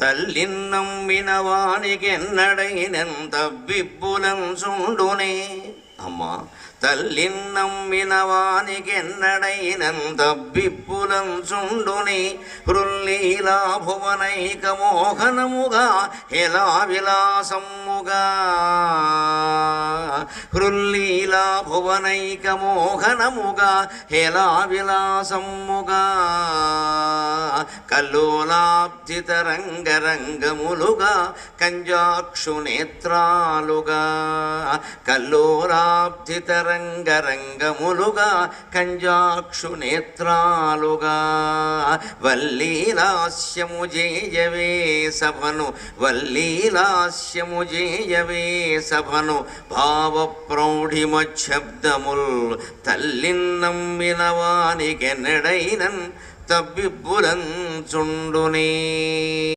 తల్లిన్నమ్మినవానికెన్నడైనన్ తవ్విబ్బులం చుండునే. అమ్మా, తల్లిన్నమ్మినవానికెన్నడైనన్ తవ్విబ్బులం చుండునే. హృల్లీలా భువనైక మోహనముగా హెలా విలాసమ్ముగా. హృల్లీలా భువనైక మోహనముగా హెలా విలాసమ్ముగా. కల్లోలాబ్ధిత రంగరంగములుగా కంజాక్షు నేత్రాలుగా. కల్లోలాబ్ధిత రంగరంగములుగా కంజాక్షు నేత్రాలుగా. వల్లీలాస్యము జేయవే సభను, వల్లీలాస్యము జేయవే సభను. భావ ప్రౌఢిమశబ్దముల్ తల్లిన్నమ్మినవానికెన్నడైనన్ తవ్విబ్బులం చుండునే.